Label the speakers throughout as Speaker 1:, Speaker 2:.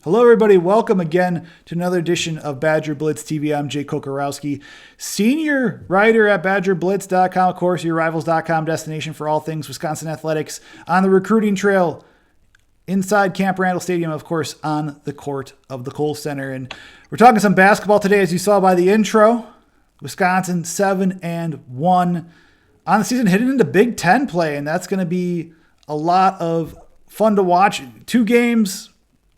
Speaker 1: Hello, everybody. Welcome again to another edition of Badger Blitz TV. I'm Jay Kocorowski, senior writer at BadgerBlitz.com, of course, your Rivals.com destination for all things Wisconsin athletics on the recruiting trail, inside Camp Randall Stadium, of course, on the court of the Kohl Center. And we're talking some basketball today, as you saw by the intro. Wisconsin 7-1 on the season, heading into Big Ten play, and that's going to be a lot of fun to watch. 2 games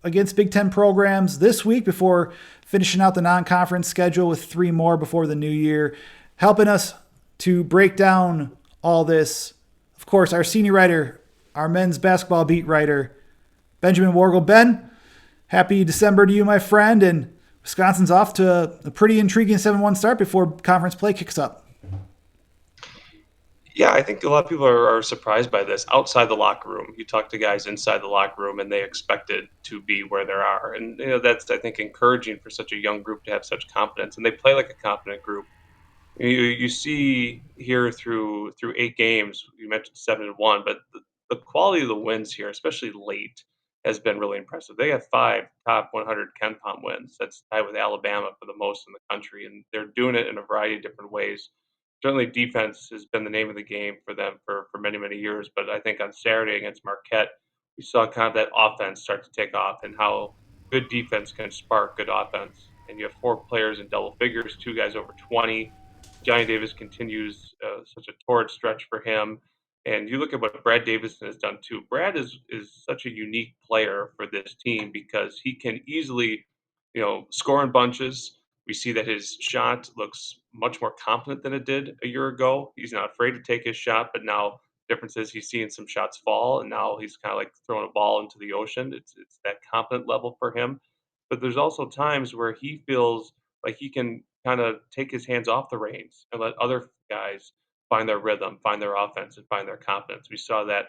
Speaker 1: against Big Ten programs this week before finishing out the non-conference schedule with 3 more before the new year. Helping us to break down all this, of course, our senior writer, our men's basketball beat writer, Benjamin Worgull. Ben, happy December to you, my friend, and Wisconsin's off to a pretty intriguing 7-1 start before conference play kicks up.
Speaker 2: Yeah, I think a lot of people are surprised by this. Outside the locker room, you talk to guys inside the locker room, and they expected to be where they are, and that's, I think, encouraging for such a young group to have such confidence, and they play like a confident group. You see here through 8 games, you mentioned 7-1, but the quality of the wins here, especially late, has been really impressive. They have 5 top 100 KenPom wins. That's tied with Alabama for the most in the country, and they're doing it in a variety of different ways. Certainly, defense has been the name of the game for them for many, many years. But I think on Saturday against Marquette, we saw kind of that offense start to take off and how good defense can spark good offense. And you have 4 players in double figures, 2 guys over 20. Johnny Davis continues such a torrid stretch for him. And you look at what Brad Davison has done too. Brad is such a unique player for this team because he can easily, score in bunches. We see that his shot looks much more confident than it did a year ago. He's not afraid to take his shot, but now difference is he's seeing some shots fall, and now he's kind of like throwing a ball into the ocean. It's that confident level for him. But there's also times where he feels like he can kind of take his hands off the reins and let other guys find their rhythm, find their offense, and find their confidence. We saw that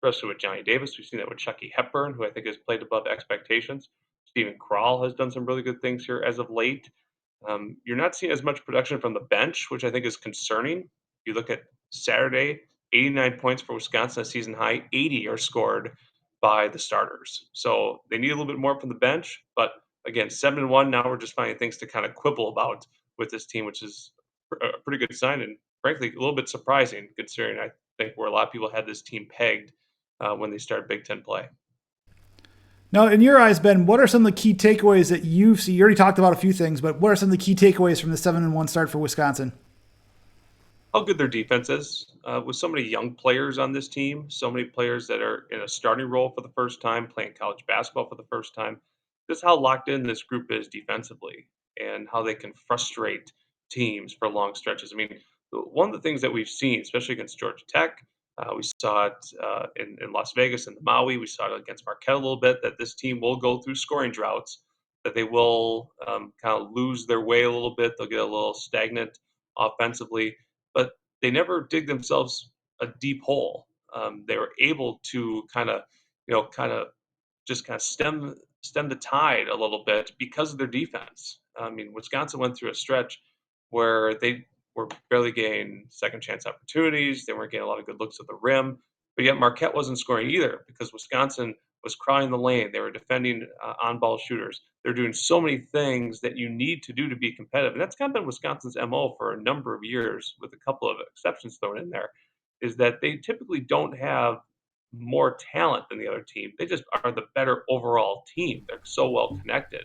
Speaker 2: especially with Johnny Davis. We've seen that with Chucky Hepburn, who I think has played above expectations. Stephen Crawl has done some really good things here as of late. You're not seeing as much production from the bench, which I think is concerning. You look at Saturday, 89 points for Wisconsin, a season high, 80 are scored by the starters. So they need a little bit more from the bench. But again, 7-1, now we're just finding things to kind of quibble about with this team, which is a pretty good sign and frankly a little bit surprising considering I think where a lot of people had this team pegged when they started Big Ten play.
Speaker 1: Now, in your eyes, Ben, what are some of the key takeaways that you've seen? You already talked about a few things, but what are some of the key takeaways from the 7-1 start for Wisconsin?
Speaker 2: How good their defense is. With so many young players on this team, so many players that are in a starting role for the first time, playing college basketball for the first time, just how locked in this group is defensively and how they can frustrate teams for long stretches. I mean, one of the things that we've seen, especially against Georgia Tech, we saw it in Las Vegas and the Maui. We saw it against Marquette a little bit, that this team will go through scoring droughts, that they will kind of lose their way a little bit. They'll get a little stagnant offensively, but they never dig themselves a deep hole. They were able to kind of just kind of stem the tide a little bit because of their defense. I mean, Wisconsin went through a stretch where they were barely getting second chance opportunities. They weren't getting a lot of good looks at the rim, but yet Marquette wasn't scoring either because Wisconsin was crowding the lane. They were defending on-ball shooters. They're doing so many things that you need to do to be competitive, and that's kind of been Wisconsin's MO for a number of years, with a couple of exceptions thrown in there. Is that they typically don't have more talent than the other team. They just are the better overall team. They're so well connected.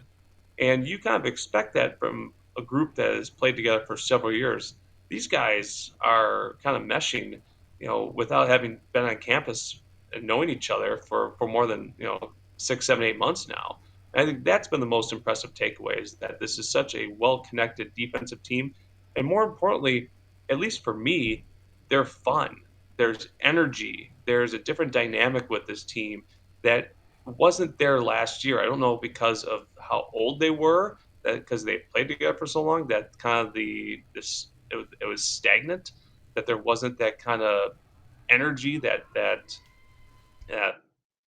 Speaker 2: And you kind of expect that from a group that has played together for several years. These guys are kind of meshing, without having been on campus and knowing each other for more than, 6, 7, 8 months now. And I think that's been the most impressive takeaway is that this is such a well connected defensive team. And more importantly, at least for me, they're fun. There's energy. There's a different dynamic with this team that wasn't there last year. I don't know because of how old they were, that because they played together for so long, that kind of it was stagnant. That there wasn't that kind of energy, that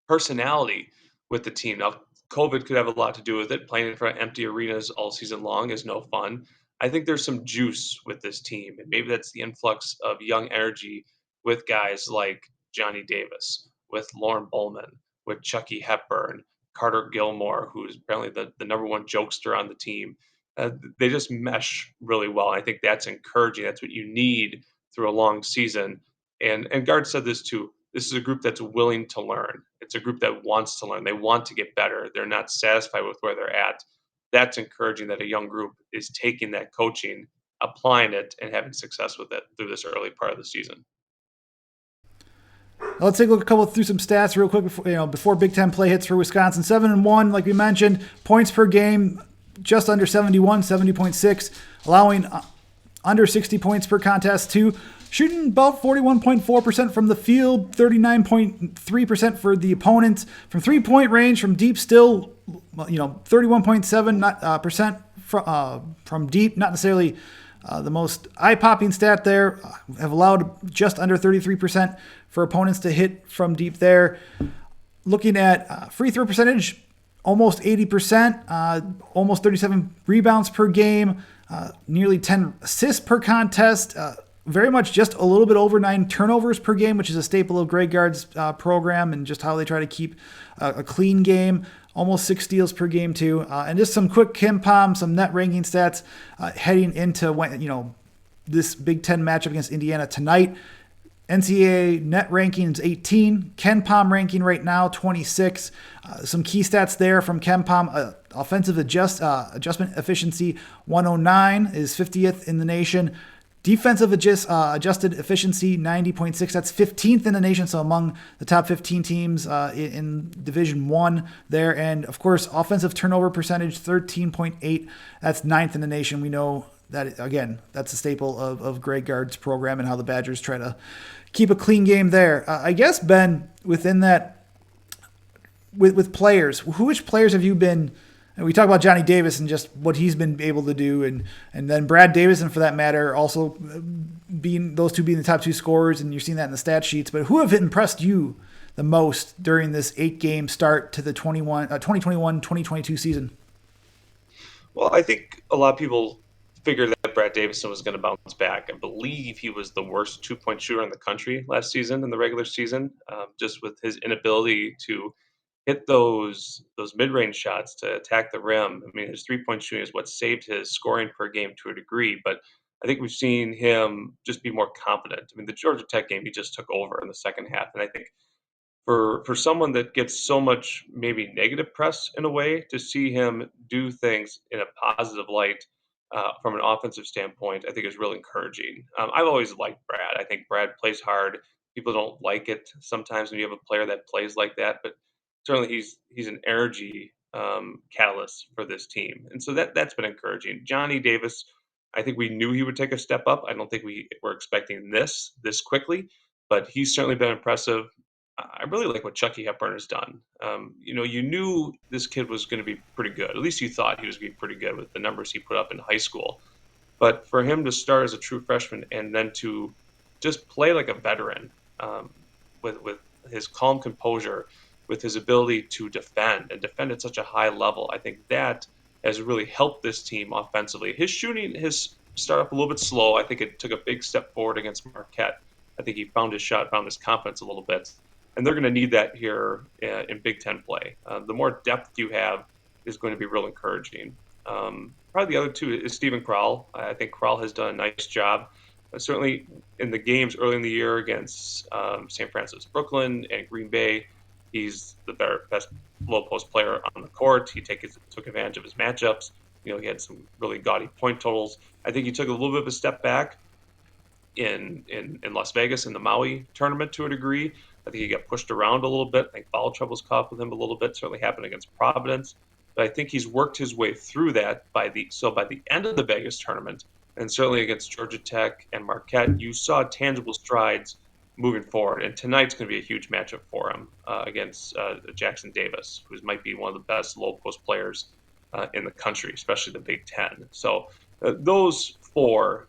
Speaker 2: personality with the team. Now, COVID could have a lot to do with it. Playing in front of empty arenas all season long is no fun. I think there's some juice with this team, and maybe that's the influx of young energy with guys like Johnny Davis, with Lauren Bowman, with Chucky Hepburn, Carter Gilmore, who's apparently the number one jokester on the team. They just mesh really well. I think that's encouraging. That's what you need through a long season. And Guard said this too. This is a group that's willing to learn. It's a group that wants to learn. They want to get better. They're not satisfied with where they're at. That's encouraging that a young group is taking that coaching, applying it, and having success with it through this early part of the season.
Speaker 1: Let's take a look through some stats real quick before Big Ten play hits for Wisconsin. 7-1, like we mentioned, points per game just under 71, 70.6, allowing under 60 points per contest too. Shooting about 41.4% from the field, 39.3% for the opponents. From three-point range, from deep still, 31.7% from deep. Not necessarily the most eye-popping stat there. Have allowed just under 33% for opponents to hit from deep there. Looking at free throw percentage, almost 80%, almost 37 rebounds per game, nearly 10 assists per contest, very much just a little bit over 9 turnovers per game, which is a staple of Greg Gard's program and just how they try to keep a clean game. Almost 6 steals per game too. And just some quick KenPom, some net ranking stats heading into this Big Ten matchup against Indiana tonight. NCAA net ranking is 18. KenPom ranking right now, 26. Some key stats there from KenPom. Offensive adjustment efficiency, 109, is 50th in the nation. Defensive adjusted efficiency, 90.6. That's 15th in the nation, so among the top 15 teams in Division I there. And, of course, offensive turnover percentage, 13.8. That's 9th in the nation. We know that, again, that's a staple of Greg Gard's program and how the Badgers try to keep a clean game there. I guess, Ben, within that, with players, which players have you been – and we talk about Johnny Davis and just what he's been able to do, and then Brad Davison, for that matter, also being the top 2 scorers, and you're seeing that in the stat sheets. But who have impressed you the most during this 8-game start to the 2021-2022 season?
Speaker 2: Well, I think a lot of people figured that Brad Davison was going to bounce back. I believe he was the worst 2-point shooter in the country last season in the regular season, just with his inability to hit those mid-range shots to attack the rim. I mean, his three-point shooting is what saved his scoring per game to a degree, but I think we've seen him just be more confident. I mean, the Georgia Tech game, he just took over in the second half, and I think for someone that gets so much maybe negative press in a way, to see him do things in a positive light from an offensive standpoint, I think is really encouraging. I've always liked Brad. I think Brad plays hard. People don't like it sometimes when you have a player that plays like that, but certainly he's an energy catalyst for this team, and so that's been encouraging. Johnny Davis, I think we knew he would take a step up. I don't think we were expecting this quickly, but he's certainly been impressive. I really like what Chucky Hepburn has done. You knew this kid was going to be pretty good. At least you thought he was going to be pretty good with the numbers he put up in high school. But for him to start as a true freshman and then to just play like a veteran, with his calm composure, with his ability to defend and defend at such a high level, I think that has really helped this team offensively. His shooting has started up a little bit slow. I think it took a big step forward against Marquette. I think he found his shot, found his confidence a little bit. And they're going to need that here in Big Ten play. The more depth you have is going to be real encouraging. Probably the other two is Stephen Crowell. I think Crowell has done a nice job. Certainly in the games early in the year against St. Francis Brooklyn and Green Bay, he's the best low post player on the court. He took advantage of his matchups. He had some really gaudy point totals. I think he took a little bit of a step back in Las Vegas in the Maui tournament to a degree. I think he got pushed around a little bit. I think foul troubles caught up with him a little bit. Certainly happened against Providence. But I think he's worked his way through that by the end of the Vegas tournament, and certainly against Georgia Tech and Marquette, you saw tangible strides moving forward. And tonight's going to be a huge matchup for him against Jackson Davis, who might be one of the best low post players in the country, especially the Big Ten. So those four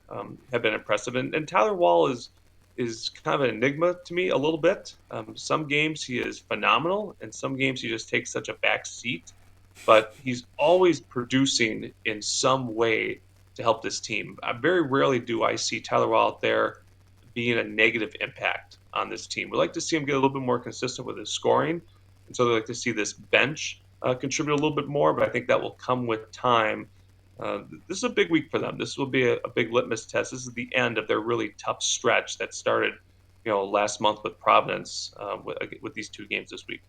Speaker 2: have been impressive. And Tyler Wall is kind of an enigma to me a little bit. Some games he is phenomenal, and some games he just takes such a back seat. But he's always producing in some way to help this team. Very rarely do I see Tyler Wall out there being a negative impact on this team. We like to see him get a little bit more consistent with his scoring, and so they like to see this bench contribute a little bit more, but I think that will come with time. This is a big week for them. This will be a big litmus test. This is the end of their really tough stretch that started, last month with Providence, with these two games this week.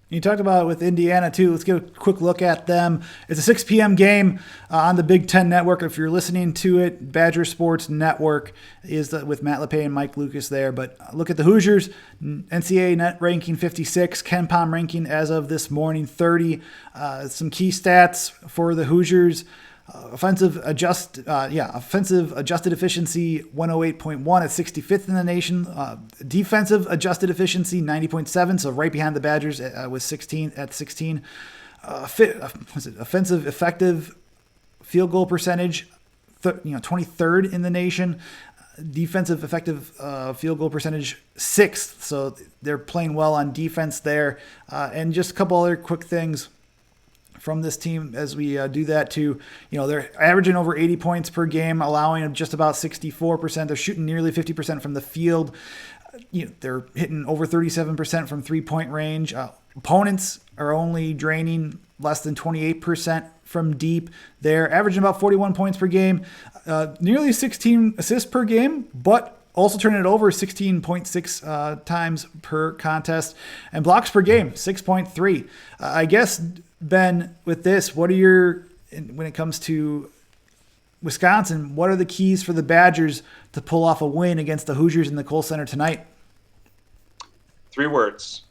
Speaker 1: You talked about it with Indiana, too. Let's get a quick look at them. It's a 6 p.m. game on the Big Ten Network. If you're listening to it, Badger Sports Network is with Matt LePay and Mike Lucas there. But look at the Hoosiers. NCAA net ranking 56, KenPom ranking as of this morning 30. Some key stats for the Hoosiers. Offensive adjusted efficiency 108.1 at 65th in the nation. Defensive adjusted efficiency 90.7, so right behind the Badgers with 16 at 16. Offensive effective field goal percentage 23rd in the nation. Defensive effective field goal percentage 6th, so they're playing well on defense there. And just a couple other quick things from this team as we do that too. They're averaging over 80 points per game, allowing just about 64%. They're shooting nearly 50% from the field. They're hitting over 37% from 3-point range. Opponents are only draining less than 28% from deep. They're averaging about 41 points per game, nearly 16 assists per game, but also turning it over 16.6 times per contest, and blocks per game 6.3. I guess, Ben, with this, when it comes to Wisconsin, what are the keys for the Badgers to pull off a win against the Hoosiers in the Kohl Center tonight?
Speaker 2: 3 words: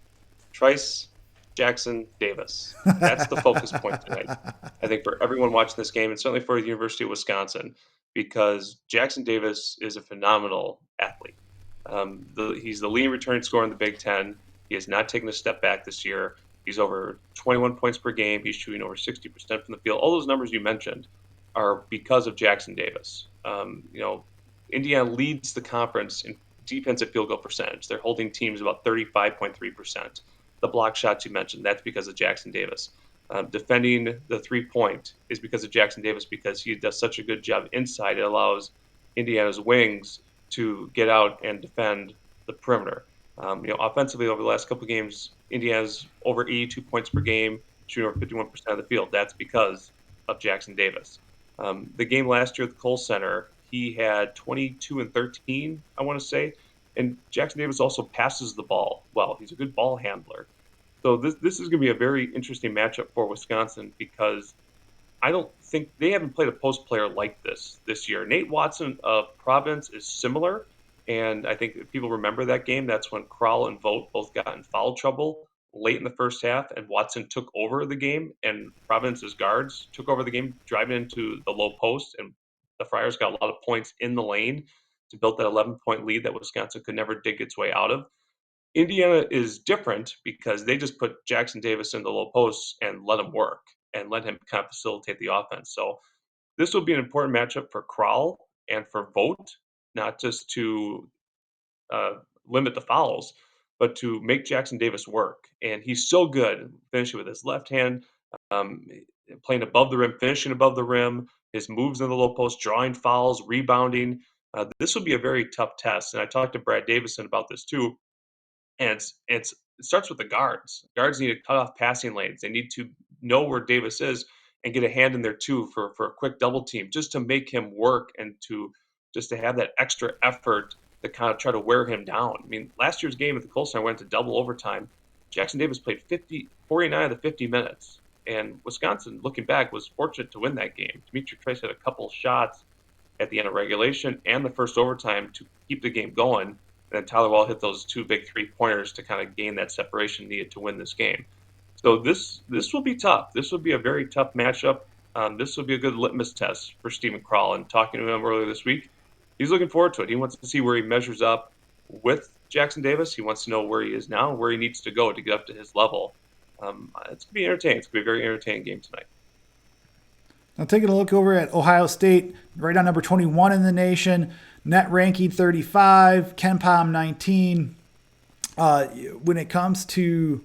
Speaker 2: Trice Jackson Davis. That's the focus point tonight, I think, for everyone watching this game, and certainly for the University of Wisconsin, because Jackson Davis is a phenomenal athlete. He's the leading returning scorer in the Big Ten. He has not taken a step back this year. He's over 21 points per game. He's shooting over 60% from the field. All those numbers you mentioned are because of Jackson Davis. Indiana leads the conference in defensive field goal percentage. They're holding teams about 35.3%. The block shots you mentioned, that's because of Jackson Davis. Defending the 3-point is because of Jackson Davis, because he does such a good job inside. It allows Indiana's wings to get out and defend the perimeter. Offensively, over the last couple of games, Indiana's over 82 points per game, shooting over 51% of the field. That's because of Jackson Davis. The game last year at the Kohl Center, he had 22 and 13, I want to say. And Jackson Davis also passes the ball well. He's a good ball handler. So this is going to be a very interesting matchup for Wisconsin, because I don't think they haven't played a post player like this year. Nate Watson of Providence is similar, and I think people remember that game. That's when Krall and Vogt both got in foul trouble late in the first half, and Watson took over the game, and Providence's guards took over the game, driving into the low post, and the Friars got a lot of points in the lane to build that 11-point lead that Wisconsin could never dig its way out of. Indiana is different because they just put Jackson Davis in the low posts and let him work and let him kind of facilitate the offense. So this will be an important matchup for Krall and for Vogt, not just to limit the fouls, but to make Jackson Davis work. And he's so good finishing with his left hand, um, playing above the rim, finishing above the rim, his moves in the low post, drawing fouls, rebounding. This will be a very tough test. And I talked to Brad Davison about this too. And it starts with the guards. Guards need to cut off passing lanes. They need to know where Davis is and get a hand in there too for a quick double team, just to make him work and to have that extra effort to kind of try to wear him down. I mean, last year's game at the Kohl Center went to double overtime. Jackson Davis played 49 of the 50 minutes. And Wisconsin, looking back, was fortunate to win that game. Dimitri Trice had a couple shots at the end of regulation and the first overtime to keep the game going. And then Tyler Wall hit those 2 big 3-pointers to kind of gain that separation needed to win this game. So this will be tough. This will be a very tough matchup. This will be a good litmus test for Steven Krall. And talking to him earlier this week, he's looking forward to it. He wants to see where he measures up with Jackson Davis. He wants to know where he is now, where he needs to go to get up to his level. It's going to be entertaining. It's going to be a very entertaining game tonight.
Speaker 1: Now taking a look over at Ohio State, right on number 21 in the nation, net ranking 35, KenPom 19. When it comes to,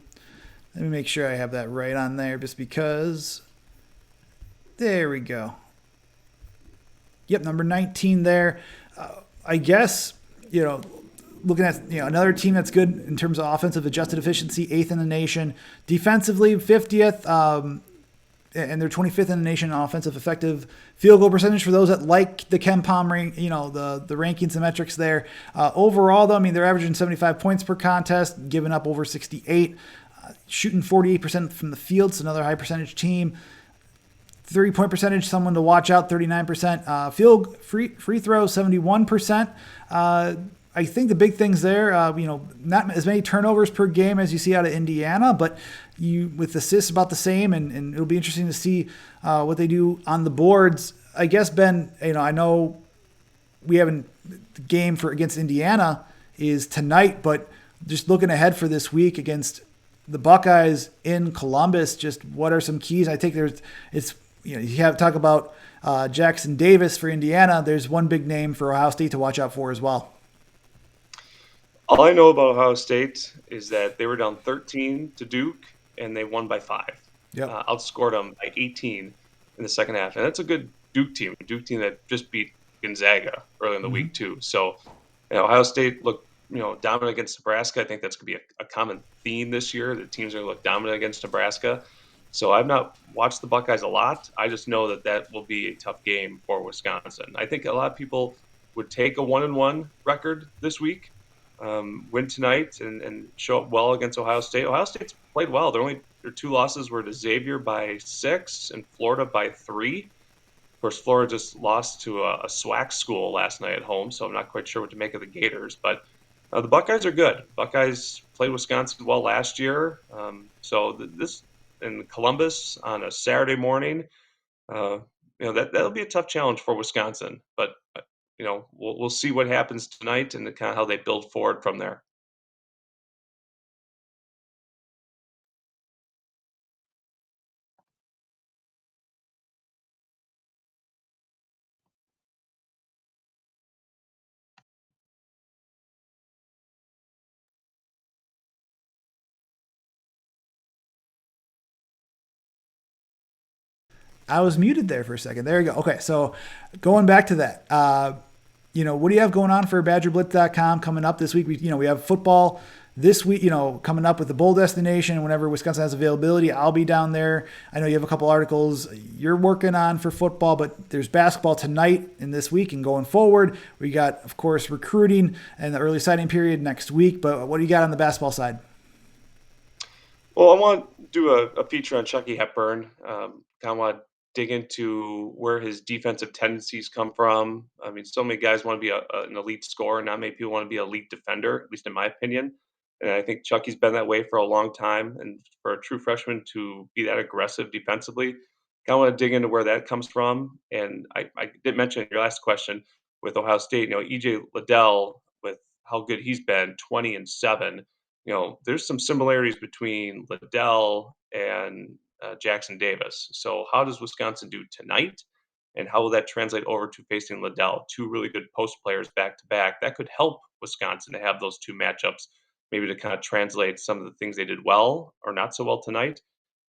Speaker 1: let me make sure I have that right on there just because, there we go. Yep, number 19 there. I guess, looking at another team that's good in terms of offensive adjusted efficiency, 8th in the nation. Defensively, 50th, and they're 25th in the nation in offensive effective field goal percentage for those that like the KenPom the rankings and metrics there. Overall, though, I mean, they're averaging 75 points per contest, giving up over 68, shooting 48% from the field, so another high percentage team. 3-point percentage, someone to watch out, 39%. Field free throws, 71%. I think the big things there, not as many turnovers per game as you see out of Indiana, but with assists about the same, and it'll be interesting to see what they do on the boards. I guess, Ben, I know we haven't the game against Indiana is tonight, but just looking ahead for this week against the Buckeyes in Columbus, just what are some keys? I think you have to talk about Jackson Davis for Indiana. There's one big name for Ohio State to watch out for as well.
Speaker 2: All I know about Ohio State is that they were down 13 to Duke, and they won by 5.
Speaker 1: Yep.
Speaker 2: Outscored them by 18 in the second half. And that's a good Duke team that just beat Gonzaga early in the week, too. So Ohio State looked dominant against Nebraska. I think that's going to be a common theme this year. The teams are going to look dominant against Nebraska. So I've not watched the Buckeyes a lot. I just know that will be a tough game for Wisconsin. I think a lot of people would take a 1-1 record this week. Win tonight and show up well against Ohio State. Ohio State's played well. Their 2 losses were to Xavier by 6 and Florida by 3. Of course, Florida just lost to a SWAC school last night at home, so I'm not quite sure what to make of the Gators. But the Buckeyes are good. Buckeyes played Wisconsin well last year. So this in Columbus on a Saturday morning, that'll be a tough challenge for Wisconsin. But we'll see what happens tonight and kind of how they build forward from there.
Speaker 1: I was muted there for a second. There you go. Okay, so going back to that, what do you have going on for BadgerBlitz.com coming up this week? We have football this week, coming up with the bowl destination. Whenever Wisconsin has availability, I'll be down there. I know you have a couple articles you're working on for football, but there's basketball tonight and this week and going forward. We got, of course, recruiting and the early signing period next week. But what do you got on the basketball side?
Speaker 2: Well, I want to do a feature on Chucky Hepburn. Kind of want to dig into where his defensive tendencies come from. I mean, so many guys want to be an elite scorer. Not many people want to be an elite defender, at least in my opinion. And I think Chucky's been that way for a long time. And for a true freshman to be that aggressive defensively, kind of want to dig into where that comes from. And I did mention in your last question with Ohio State, EJ Liddell, with how good he's been, 20-7. There's some similarities between Liddell and Jackson Davis. So how does Wisconsin do tonight? And how will that translate over to facing Liddell? 2 really good post players back to back. That could help Wisconsin to have those 2 matchups, maybe to kind of translate some of the things they did well or not so well tonight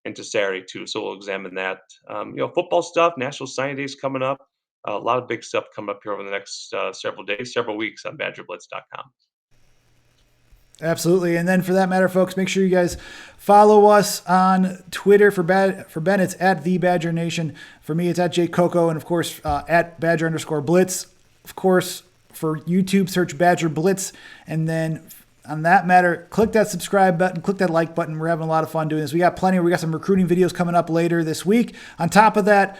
Speaker 2: into Saturday too. So we'll examine that. Football stuff, National Signing Day is coming up. A lot of big stuff coming up here over the next several days, several weeks on BadgerBlitz.com.
Speaker 1: Absolutely. And then for that matter, folks, make sure you guys follow us on Twitter. For Ben, it's at The Badger Nation. For me, it's at JCoco. And, of course, at Badger_Blitz. Of course, for YouTube, search Badger Blitz. And then on that matter, click that subscribe button, click that like button. We're having a lot of fun doing this. We got some recruiting videos coming up later this week. On top of that,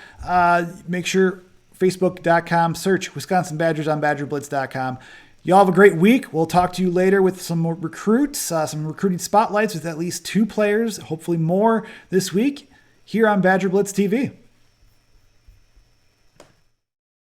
Speaker 1: make sure Facebook.com, search Wisconsin Badgers on BadgerBlitz.com. Y'all have a great week. We'll talk to you later with some more recruits, some recruiting spotlights with at least 2 players, hopefully more this week here on Badger Blitz TV.